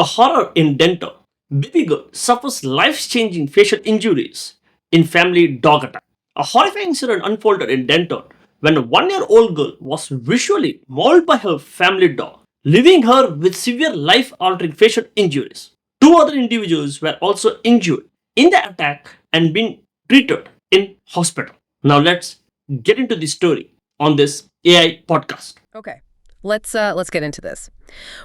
horror in Denton. Baby girl suffers life-changing facial injuries in family dog attack. A horrifying incident unfolded in Denton when a one-year-old girl was visually mauled by her family dog, leaving her with severe life-altering facial injuries. Two other individuals were also injured in the attack and being treated in hospital. Now let's get into the story on this AI podcast. Okay. Let's get into this.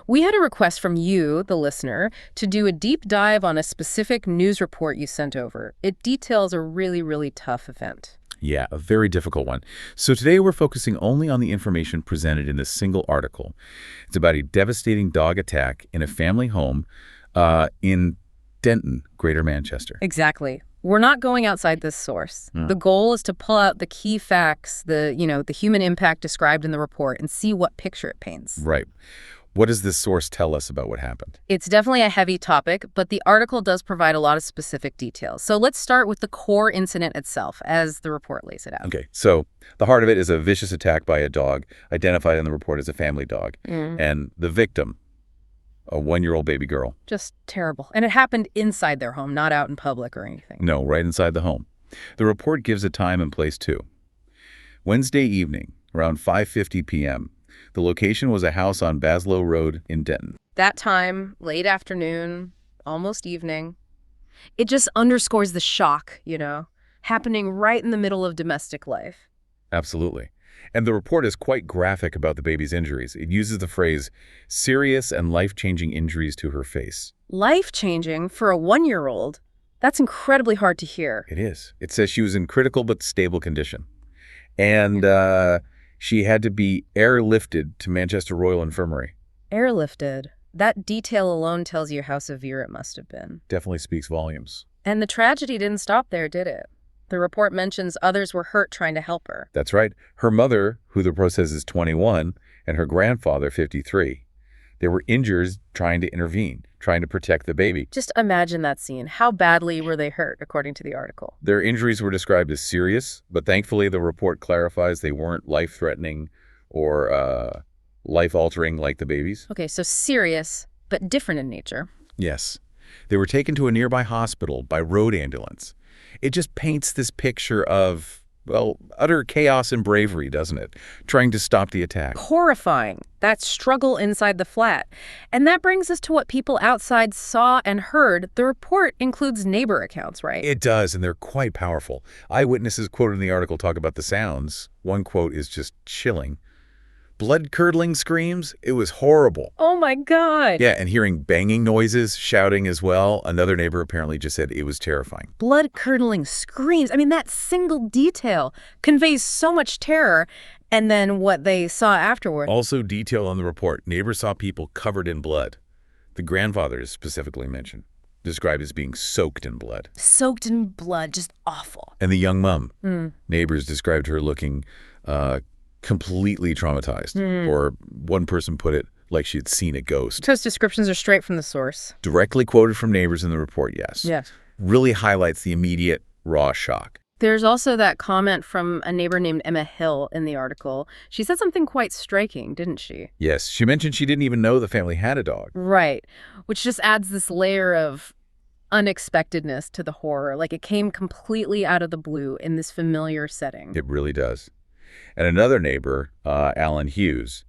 We had a request from you, the listener, to do a deep dive on a specific news report you sent over. It details a really, really tough event. Yeah, a very difficult one. So today we're focusing only on the information presented in this single article. It's about a devastating dog attack in a family home in Denton, Greater Manchester. Exactly. We're not going outside this source. The goal is to pull out the key facts, the human impact described in the report, and see what picture it paints. Right. What does this source tell us about what happened? It's definitely a heavy topic, but the article does provide a lot of specific details. So let's start with the core incident itself, as the report lays it out. Okay, so the heart of it is a vicious attack by a dog, identified in the report as a family dog. And the victim, a one-year-old baby girl. Just terrible. And it happened inside their home, not out in public or anything. No, right inside the home. The report gives a time and place, too. Wednesday evening, around 5:50 p.m., the location was a house on Baslow Road in Denton. That time, late afternoon, almost evening. It just underscores the shock, happening right in the middle of domestic life. Absolutely. And the report is quite graphic about the baby's injuries. It uses the phrase, serious and life-changing injuries to her face. Life-changing for a one-year-old? That's incredibly hard to hear. It is. It says she was in critical but stable condition. And she had to be airlifted to Manchester Royal Infirmary. Airlifted? That detail alone tells you how severe it must have been. Definitely speaks volumes. And the tragedy didn't stop there, did it? The report mentions others were hurt trying to help her. That's right. Her mother, who the report says is 21, and her grandfather, 53. They were injured trying to intervene, trying to protect the baby. Just imagine that scene. How badly were they hurt, according to the article? Their injuries were described as serious, but thankfully the report clarifies they weren't life-threatening or life-altering like the baby's. Okay, so serious, but different in nature. Yes. They were taken to a nearby hospital by road ambulance. It just paints this picture of, well, utter chaos and bravery, doesn't it? Trying to stop the attack. Horrifying. That struggle inside the flat. And that brings us to what people outside saw and heard. The report includes neighbor accounts, right? It does, and they're quite powerful. Eyewitnesses quoted in the article talk about the sounds. One quote is just chilling. Blood-curdling screams. It was horrible. Oh, my God. Yeah, and hearing banging noises, shouting as well. Another neighbor apparently just said it was terrifying. Blood-curdling screams. I mean, that single detail conveys so much terror. And then what they saw afterward. Also detailed on the report, neighbors saw people covered in blood. The grandfather is specifically mentioned, described as being soaked in blood. Soaked in blood, just awful. And the young mom. Neighbors described her looking completely traumatized. Or one person put it like she had seen a ghost. Those descriptions are straight from the source. Directly quoted from neighbors in the report, yes. Yes. Really highlights the immediate, raw shock. There's also that comment from a neighbor named Emma Hill in the article. She said something quite striking, didn't she? Yes, she mentioned she didn't even know the family had a dog. Right, which just adds this layer of unexpectedness to the horror. Like it came completely out of the blue in this familiar setting. It really does. And another neighbor, Alan Hughes,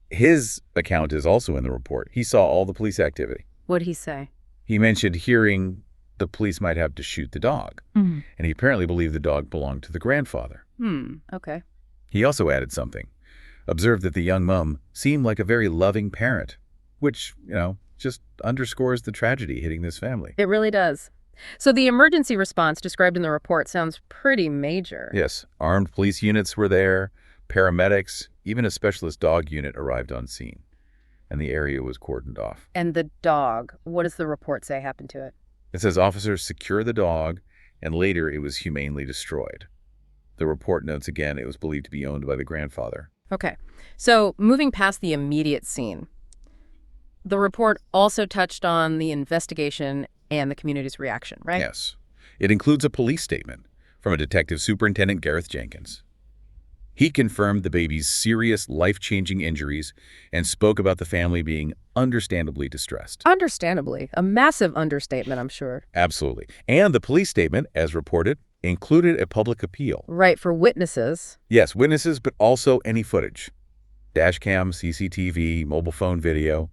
his account is also in the report. He saw all the police activity. What'd he say? He mentioned hearing the police might have to shoot the dog. And he apparently believed the dog belonged to the grandfather. Okay. He also added something. Observed that the young mom seemed like a very loving parent, which, just underscores the tragedy hitting this family. It really does. So the emergency response described in the report sounds pretty major. Yes. Armed police units were there, paramedics, even a specialist dog unit arrived on scene. And the area was cordoned off. And the dog, what does the report say happened to it? It says officers secured the dog, and later it was humanely destroyed. The report notes again it was believed to be owned by the grandfather. Okay. So moving past the immediate scene, the report also touched on the investigation and the community's reaction, right? Yes. It includes a police statement from a Detective Superintendent Gareth Jenkins. He confirmed the baby's serious, life-changing injuries and spoke about the family being understandably distressed. Understandably. A massive understatement, I'm sure. Absolutely. And the police statement, as reported, included a public appeal. Right, for witnesses. Yes, witnesses, but also any footage. Dashcam, CCTV, mobile phone video.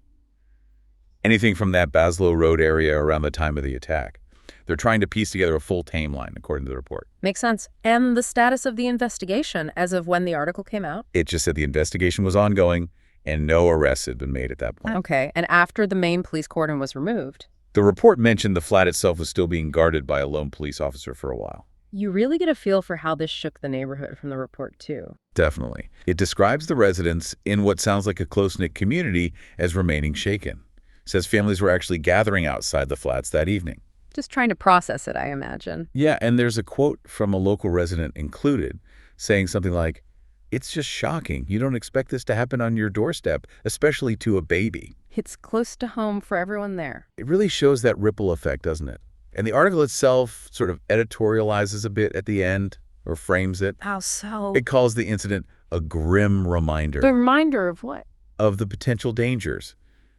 Anything from that Baslow Road area around the time of the attack. They're trying to piece together a full timeline, according to the report. Makes sense. And the status of the investigation as of when the article came out? It just said the investigation was ongoing and no arrests had been made at that point. Okay, and after the main police cordon was removed? The report mentioned the flat itself was still being guarded by a lone police officer for a while. You really get a feel for how this shook the neighborhood from the report, too. Definitely. It describes the residents in what sounds like a close-knit community as remaining shaken. It says families were actually gathering outside the flats that evening. Just trying to process it, I imagine. Yeah, and there's a quote from a local resident included saying something like, "It's just shocking. You don't expect this to happen on your doorstep, especially to a baby." It's close to home for everyone there. It really shows that ripple effect, doesn't it? And the article itself sort of editorializes a bit at the end, or frames it. How so? It calls the incident a grim reminder The reminder of what? of the potential dangers,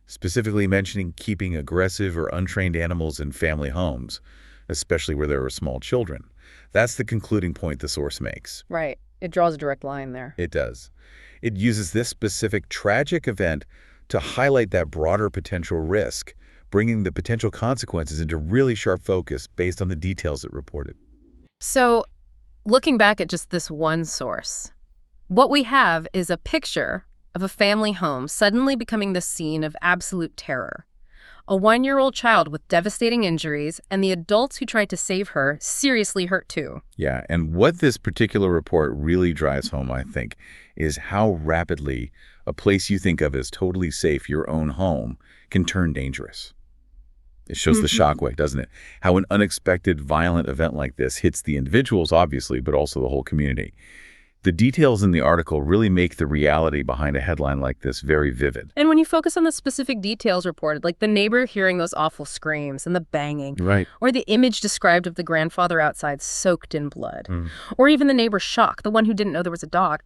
specifically mentioning keeping aggressive or untrained animals in family homes, especially where there are small children. That's the concluding point the source makes. Right. It draws a direct line there. It does. It uses this specific tragic event to highlight that broader potential risk, bringing the potential consequences into really sharp focus based on the details it reported. So, looking back at just this one source, what we have is a picture of a family home suddenly becoming the scene of absolute terror. A 1-year-old child with devastating injuries, and the adults who tried to save her seriously hurt too. Yeah, and what this particular report really drives home, I think, is how rapidly a place you think of as totally safe, your own home, can turn dangerous. It shows the shockwave, doesn't it? How an unexpected, violent event like this hits the individuals, obviously, but also the whole community. The details in the article really make the reality behind a headline like this very vivid. And when you focus on the specific details reported, like the neighbor hearing those awful screams and the banging, Right. or the image described of the grandfather outside soaked in blood, or even the neighbor's shock, the one who didn't know there was a dog,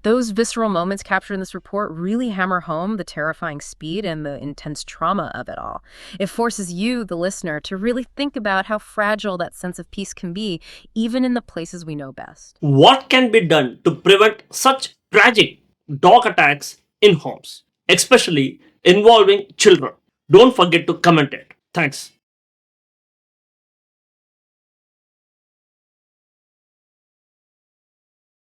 those visceral moments captured in this report really hammer home the terrifying speed and the intense trauma of it all. It forces you, the listener, to really think about how fragile that sense of peace can be, even in the places we know best. What can be done to prevent such tragic dog attacks in homes, especially involving children? Don't forget to comment it. Thanks.